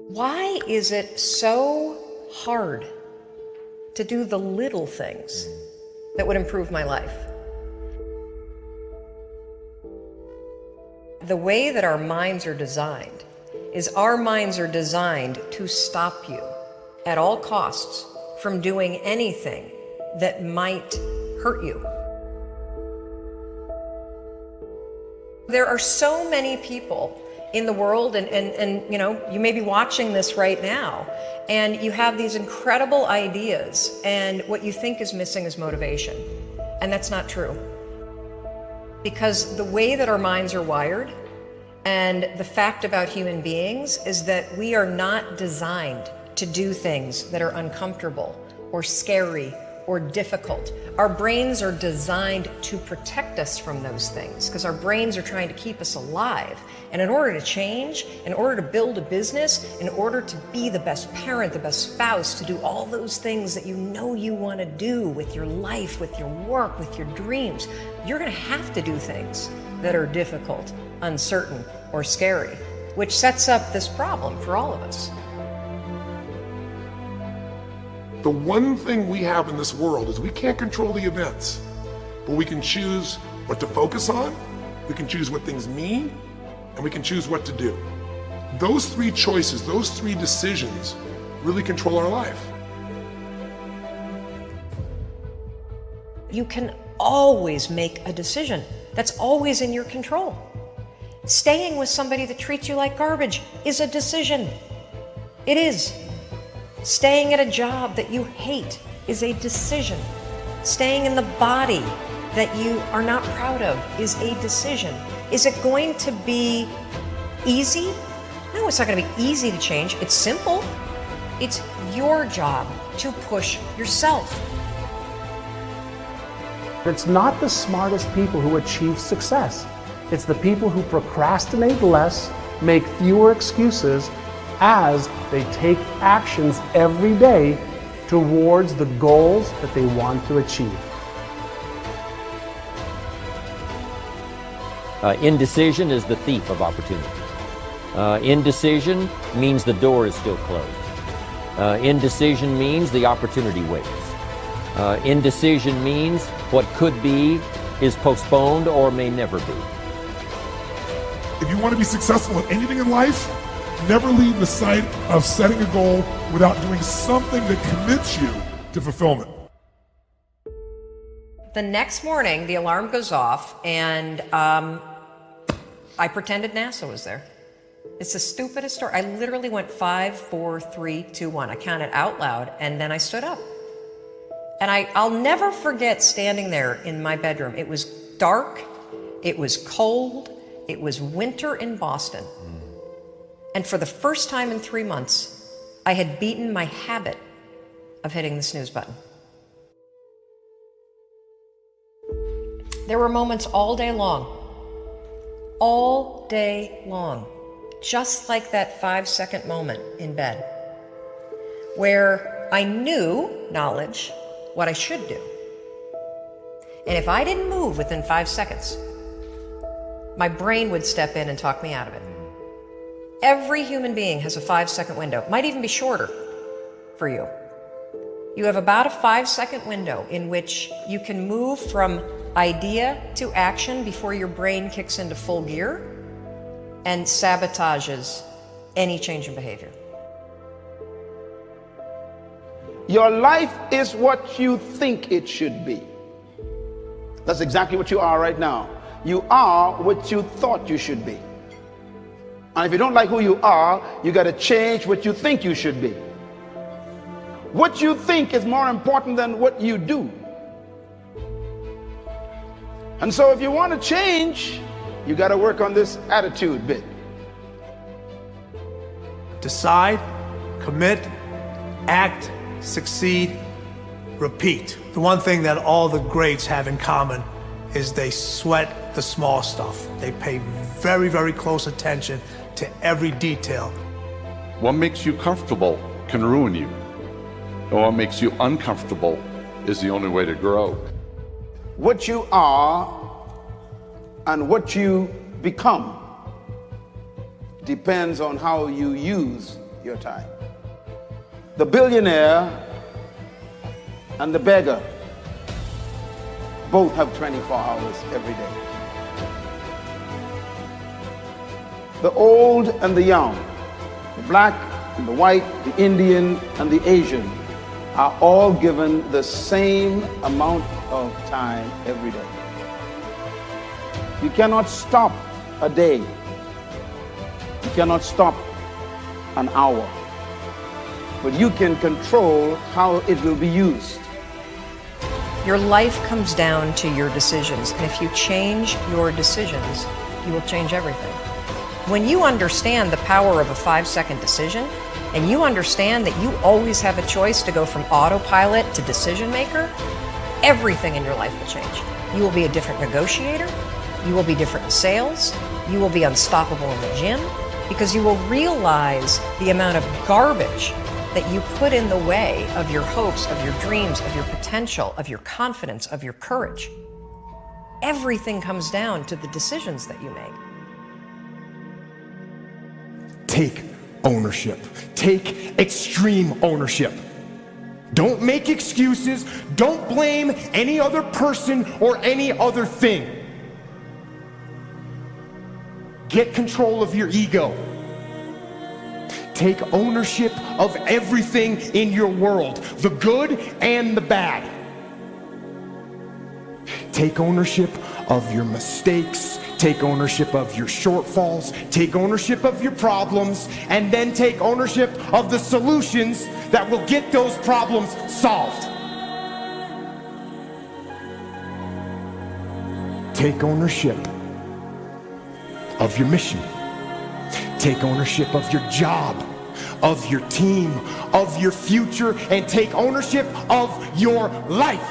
Why is it so hard to do the little things that would improve my life? The way that our minds are designed is our minds are designed to stop you at all costs from doing anything that might hurt you. There are so many people in the world, and you know, you may be watching this right now, and you have these incredible ideas, and what you think is missing is motivation. And that's not true. Because the way that our minds are wired, and the fact about human beings, is that we are not designed to do things that are uncomfortable or scary or difficult. Our brains are designed to protect us from those things because our brains are trying to keep us alive. And in order to change, in order to build a business, in order to be the best parent, the best spouse, to do all those things that you know you want to do with your life, with your work, with your dreams, you're going to have to do things that are difficult, uncertain, or scary, which sets up this problem for all of us. The one thing we have in this world is we can't control the events, but we can choose what to focus on, we can choose what things mean, and we can choose what to do. Those three choices, those three decisions really control our life. You can always make a decision. That's always in your control. Staying with somebody that treats you like garbage is a decision. It is. Staying at a job that you hate is a decision. Staying in the body that you are not proud of is a decision. Is it going to be easy? No, it's not going to be easy to change. It's simple. It's your job to push yourself. It's not the smartest people who achieve success. It's the people who procrastinate less, make fewer excuses, as they take actions every day towards the goals that they want to achieve. Indecision is the thief of opportunity. Indecision means the door is still closed. Indecision means the opportunity waits. Indecision means what could be is postponed or may never be. If you want to be successful in anything in life, never leave the sight of setting a goal without doing something that commits you to fulfillment. The next morning, the alarm goes off, and I pretended NASA was there. It's the stupidest story. I literally went 5, 4, 3, 2, 1. I counted out loud, and then I stood up. And I'll never forget standing there in my bedroom. It was dark, it was cold, it was winter in Boston. And for the first time in 3 months, I had beaten my habit of hitting the snooze button. There were moments all day long, just like that 5-second moment in bed, where I knew, knowledge, what I should do. And if I didn't move within 5 seconds, my brain would step in and talk me out of it. Every human being has a 5-second window. It might even be shorter for you. You have about a 5-second window in which you can move from idea to action before your brain kicks into full gear and sabotages any change in behavior. Your life is what you think it should be. That's exactly what you are right now. You are what you thought you should be. And if you don't like who you are, you got to change what you think you should be. What you think is more important than what you do. And so if you want to change, you got to work on this attitude bit. Decide, commit, act, succeed, repeat. The one thing that all the greats have in common is they sweat the small stuff. They pay very, very close attention to every detail. What makes you comfortable can ruin you. And what makes you uncomfortable is the only way to grow. What you are and what you become depends on how you use your time. The billionaire and the beggar both have 24 hours every day. The old and the young, the black and the white, the Indian and the Asian are all given the same amount of time every day. You cannot stop a day. You cannot stop an hour. But you can control how it will be used. Your life comes down to your decisions, and if you change your decisions, you will change everything. When you understand the power of a 5-second decision, and you understand that you always have a choice to go from autopilot to decision maker, everything in your life will change. You will be a different negotiator, you will be different in sales, you will be unstoppable in the gym, because you will realize the amount of garbage that you put in the way of your hopes, of your dreams, of your potential, of your confidence, of your courage. Everything comes down to the decisions that you make. Take ownership. Take extreme ownership. Don't make excuses. Don't blame any other person or any other thing. Get control of your ego. Take ownership of everything in your world, the good and the bad. Take ownership of your mistakes. Take ownership of your shortfalls. Take ownership of your problems. And then take ownership of the solutions that will get those problems solved. Take ownership of your mission. Take ownership of your job, of your team, of your future, and take ownership of your life.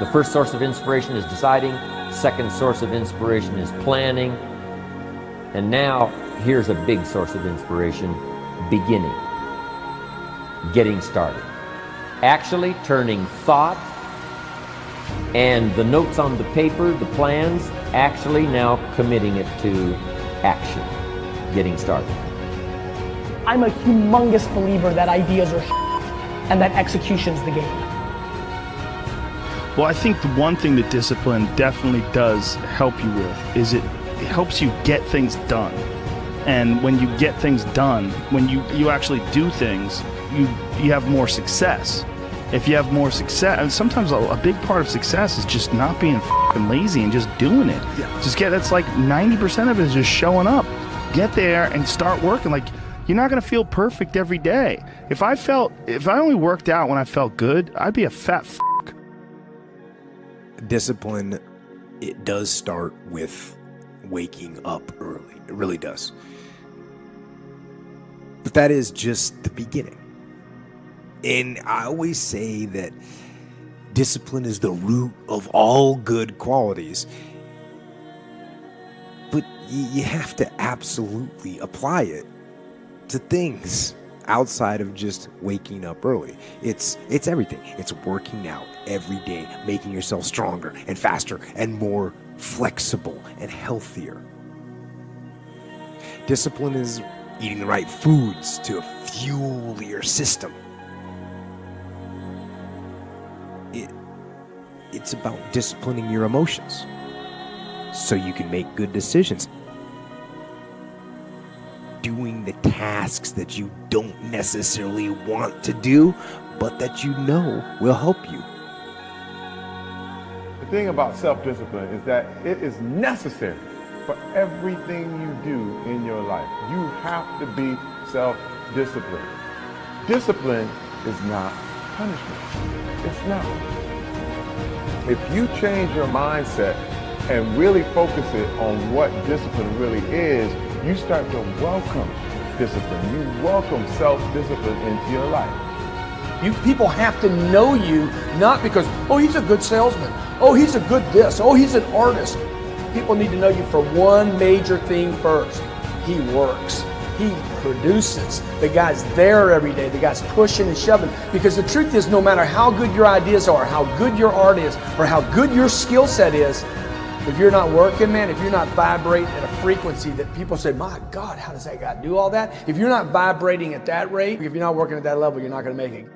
The first source of inspiration is deciding. Second source of inspiration is planning. And now, here's a big source of inspiration: beginning. Getting started. Actually turning thought and the notes on the paper, the plans, actually now committing it to action. Getting started. I'm a humongous believer that ideas are and that execution's the game. Well, I think the one thing that discipline definitely does help you with is it helps you get things done. And when you get things done, when you actually do things, you have more success. If you have more success, and sometimes a big part of success is just not being fucking lazy and just doing it. Yeah. That's like 90% of it is just showing up. Get there and start working. Like, you're not gonna feel perfect every day. If I only worked out when I felt good, I'd be a fat fuck. Discipline, it does start with waking up early. It really does. But that is just the beginning. And I always say that discipline is the root of all good qualities. But you have to absolutely apply it to things outside of just waking up early. It's everything. It's working out every day, making yourself stronger and faster and more flexible and healthier. Discipline is eating the right foods to fuel your system. It's about disciplining your emotions so you can make good decisions. Doing the tasks that you don't necessarily want to do, but that you know will help you. The thing about self-discipline is that it is necessary for everything you do in your life. You have to be self-disciplined. Discipline is not punishment. It's not. If you change your mindset and really focus it on what discipline really is, you start to welcome discipline. You welcome self-discipline into your life. People have to know you, not because, oh, he's a good salesman. Oh, he's a good this. Oh, he's an artist. People need to know you for one major thing first. He works. He produces. The guy's there every day. The guy's pushing and shoving. Because the truth is, no matter how good your ideas are, how good your art is, or how good your skill set is, If you're not working, man, if you're not vibrating at a frequency that people say, my God, how does that guy do all that? If you're not vibrating at that rate, if you're not working at that level, you're not going to make it.